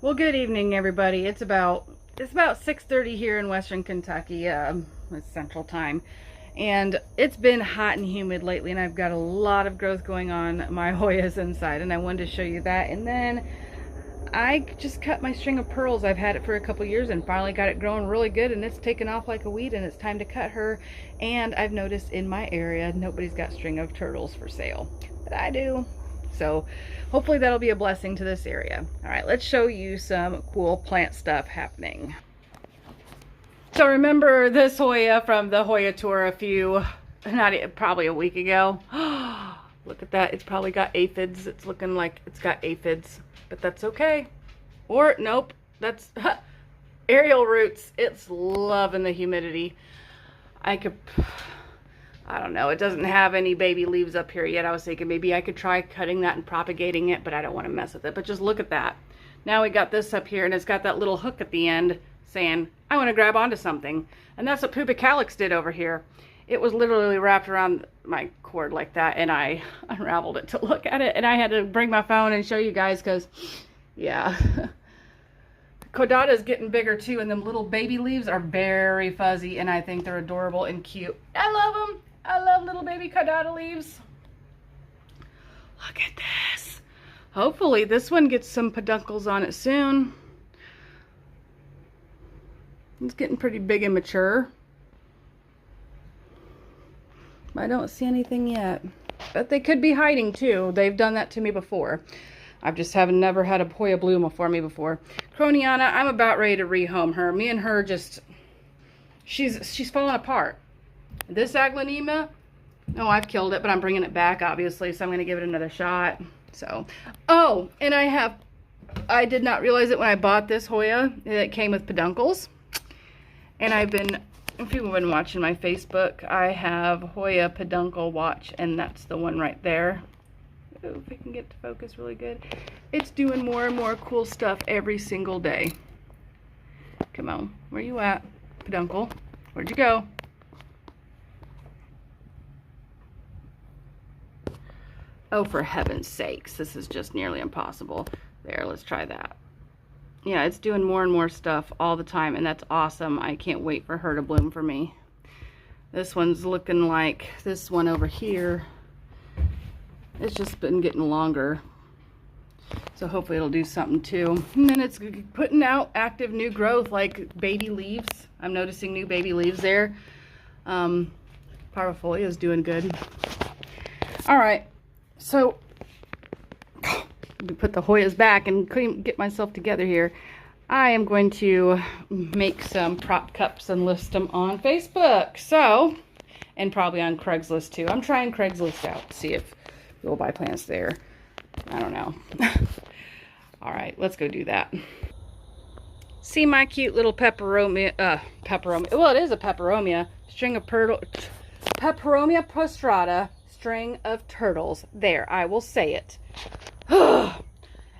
Well, good evening, everybody. It's about 6:30 here in Western Kentucky. It's Central Time, and it's been hot and humid lately, and I've got a lot of growth going on my Hoyas inside, and I wanted to show you that. And then I just cut my string of pearls. I've had it for a couple years and finally got it growing really good, and it's taken off like a weed, and it's time to cut her. And I've noticed in my area nobody's got string of turtles for sale, but I do. So hopefully that'll be a blessing to this area. All right, let's show you some cool plant stuff happening. So remember this Hoya from the Hoya tour probably a week ago. Look at that, it's probably got aphids. It's looking like it's got aphids, but that's okay. Or nope, that's aerial roots. It's loving the humidity. I don't know, it doesn't have any baby leaves up here yet. I was thinking maybe I could try cutting that and propagating it, but I don't want to mess with it. But just look at that. Now we got this up here, and it's got that little hook at the end saying, I want to grab onto something. And that's what Pubic Calyx did over here. It was literally wrapped around my cord like that, and I unraveled it to look at it. And I had to bring my phone and show you guys because, yeah. Caudata is getting bigger too, and them little baby leaves are very fuzzy, and I think they're adorable and cute. I love them. I love little baby caudata leaves. Look at this. Hopefully this one gets some peduncles on it soon. It's getting pretty big and mature. I don't see anything yet. But they could be hiding too. They've done that to me before. I've just never had a Hoya bloom for me before. Croniana, I'm about ready to rehome her. Me and her just, she's falling apart. This Aglaonema, oh, I've killed it, but I'm bringing it back, obviously, so I'm going to give it another shot. So, oh, and I did not realize it when I bought this Hoya. It came with peduncles. And if people have been watching my Facebook, I have Hoya peduncle watch, and that's the one right there. Ooh, if I can get to focus really good. It's doing more and more cool stuff every single day. Come on, where you at, peduncle? Where'd you go? Oh, for heaven's sakes, this is just nearly impossible. There, let's try that. Yeah, it's doing more and more stuff all the time, and that's awesome. I can't wait for her to bloom for me. This one's looking like this one over here. It's just been getting longer. So hopefully it'll do something too. And then it's putting out active new growth like baby leaves. I'm noticing new baby leaves there. Parvifolia is doing good. All right. So, let me put the Hoyas back and get myself together here. I am going to make some prop cups and list them on Facebook. So, and probably on Craigslist too. I'm trying Craigslist out to see if we'll buy plants there. I don't know. All right, let's go do that. See my cute little peperomia, well, it is a peperomia, peperomia prostrata, string of turtles. There, I will say it.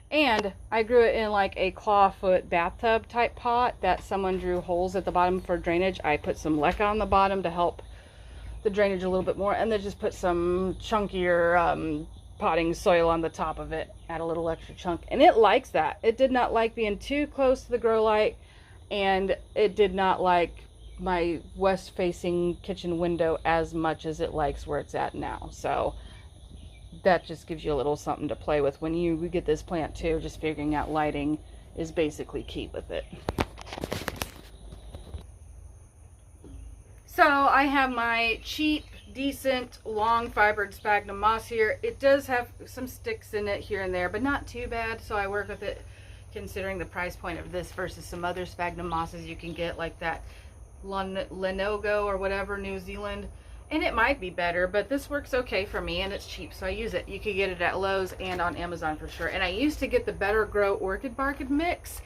And I grew it in like a clawfoot bathtub type pot that someone drew holes at the bottom for drainage. I put some leca on the bottom to help the drainage a little bit more, and then just put some chunkier potting soil on the top of it, add a little extra chunk, and it likes that. It did not like being too close to the grow light, and it did not like my west facing kitchen window as much as it likes where it's at now. So that just gives you a little something to play with when you get this plant too. Just figuring out lighting is basically key with it. So I have my cheap, decent, long fibered sphagnum moss here. It does have some sticks in it here and there, but not too bad. So I work with it considering the price point of this versus some other sphagnum mosses you can get, like that Lenogo or whatever, New Zealand. And it might be better, but this works okay for me, and it's cheap, so I use it. You can get it at Lowe's and on Amazon for sure. And I used to get the Better Grow Orchid Bark mix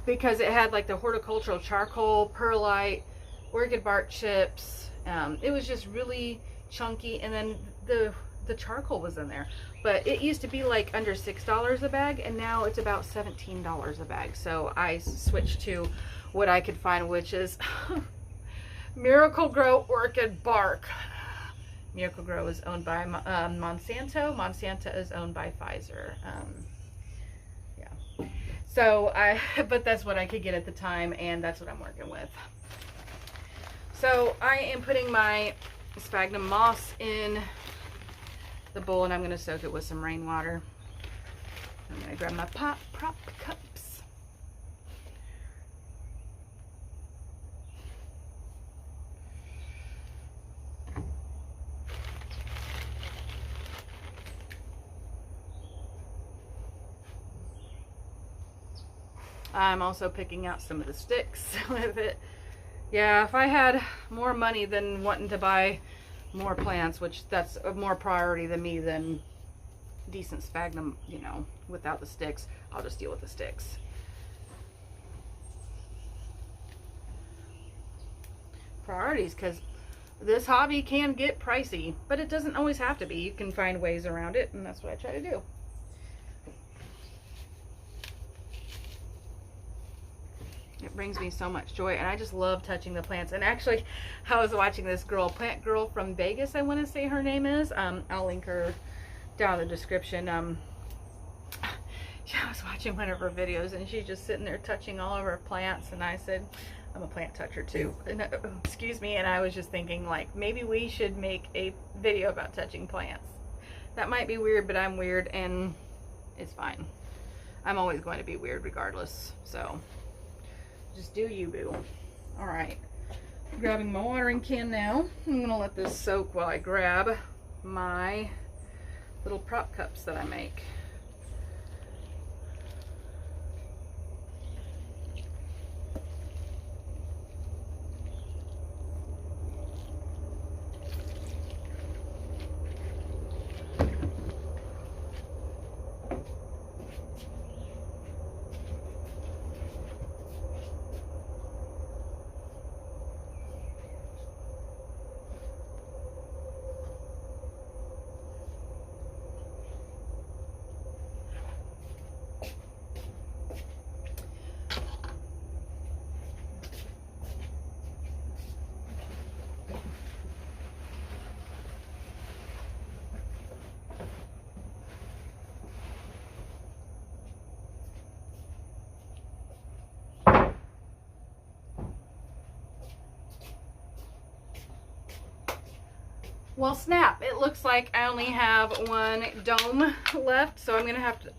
because it had like the horticultural charcoal, perlite, orchid bark chips. It was just really chunky, and then the charcoal was in there. But it used to be like under $6 a bag, and now it's about $17 a bag. So I switched to what I could find, which is Miracle-Gro Orchid Bark. Miracle-Gro is owned by Monsanto. Monsanto is owned by Pfizer. Yeah. So but that's what I could get at the time, and that's what I'm working with. So I am putting my sphagnum moss in the bowl, and I'm going to soak it with some rainwater. I'm going to grab my prop cups. I'm also picking out some of the sticks with it. Yeah, if I had more money than wanting to buy more plants, which that's a more priority than me than decent sphagnum, you know, without the sticks, I'll just deal with the sticks. Priorities, because this hobby can get pricey, but it doesn't always have to be. You can find ways around it, and that's what I try to do. It brings me so much joy, and I just love touching the plants. And actually, I was watching this girl, Plant Girl from Vegas, I want to say her name is. I'll link her down in the description. I was watching one of her videos, and she's just sitting there touching all of her plants, and I said, I'm a plant toucher too. And, excuse me, and I was just thinking, like, maybe we should make a video about touching plants. That might be weird, but I'm weird, and it's fine. I'm always going to be weird regardless, so just do you, boo. All right, grabbing my watering can now. I'm gonna let this soak while I grab my little prop cups that I make. Well, snap, it looks like I only have one dome left, so I'm gonna have to,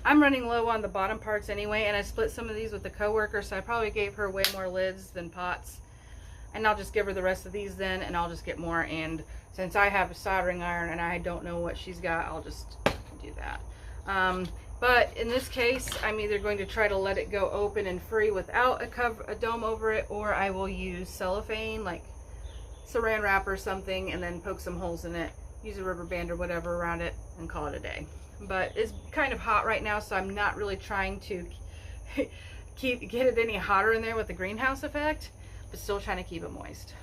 I'm running low on the bottom parts anyway, and I split some of these with a coworker, so I probably gave her way more lids than pots. And I'll just give her the rest of these then, and I'll just get more. And since I have a soldering iron and I don't know what she's got, I'll just do that. But in this case, I'm either going to try to let it go open and free without a dome over it, or I will use cellophane, like saran wrap or something, and then poke some holes in it, use a rubber band or whatever around it, and call it a day. But it's kind of hot right now, so I'm not really trying to get it any hotter in there with the greenhouse effect, but still trying to keep it moist.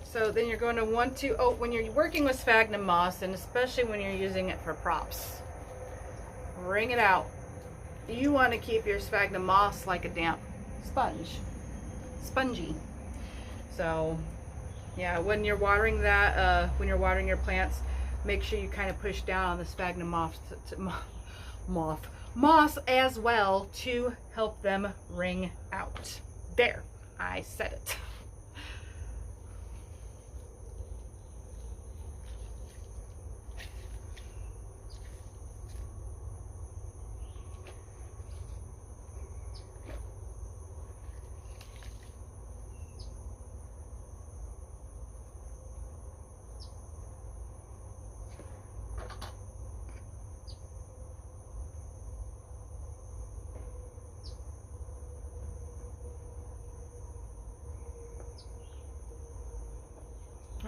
So then you're going to want to, when you're working with sphagnum moss, and especially when you're using it for props, wring it out. You want to keep your sphagnum moss like a damp spongy. So yeah, when you're watering that, when you're watering your plants, make sure you kind of push down on the sphagnum moss as well to help them wring out. There, I said it.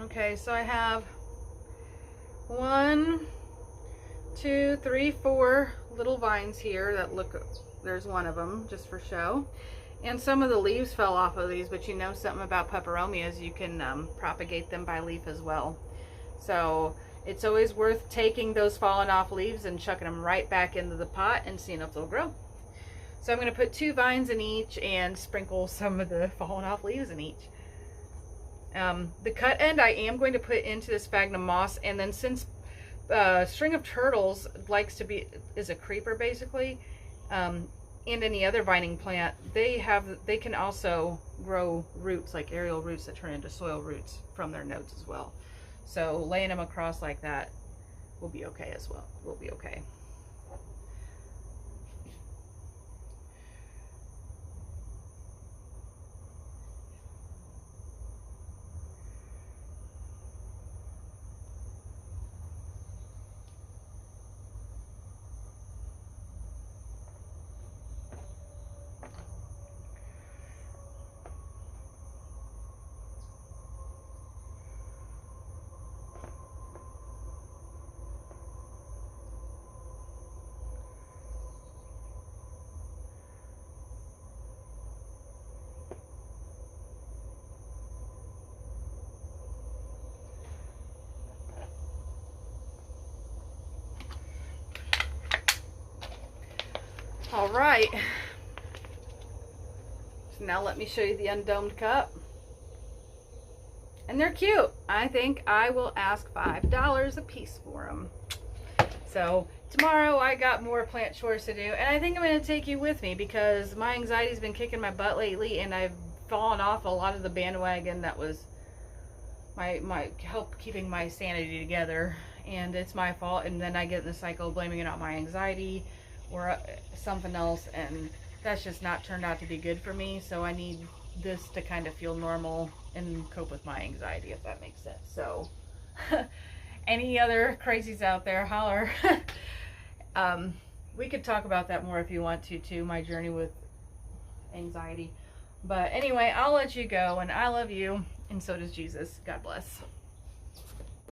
Okay, so I have 1, 2, 3, 4 little vines here that look, there's one of them just for show. And some of the leaves fell off of these, but you know something about peperomias, you can propagate them by leaf as well. So it's always worth taking those fallen off leaves and chucking them right back into the pot and seeing if they'll grow. So I'm going to put 2 vines in each and sprinkle some of the fallen off leaves in each. The cut end I am going to put into this sphagnum moss, and then since String of Turtles is a creeper basically, and any other vining plant, they can also grow roots, like aerial roots that turn into soil roots from their nodes as well. So laying them across like that will be okay as well. Will be okay. All right, so now let me show you the undomed cup. And they're cute. I think I will ask $5 a piece for them. So tomorrow I got more plant chores to do, and I think I'm going to take you with me because my anxiety's been kicking my butt lately, and I've fallen off a lot of the bandwagon that was my help keeping my sanity together, and it's my fault. And then I get in the cycle of blaming it on my anxiety or something else, and that's just not turned out to be good for me. So I need this to kind of feel normal and cope with my anxiety, if that makes sense. So any other crazies out there, holler. We could talk about that more if you want to too, my journey with anxiety. But anyway, I'll let you go, and I love you, and so does Jesus. God bless.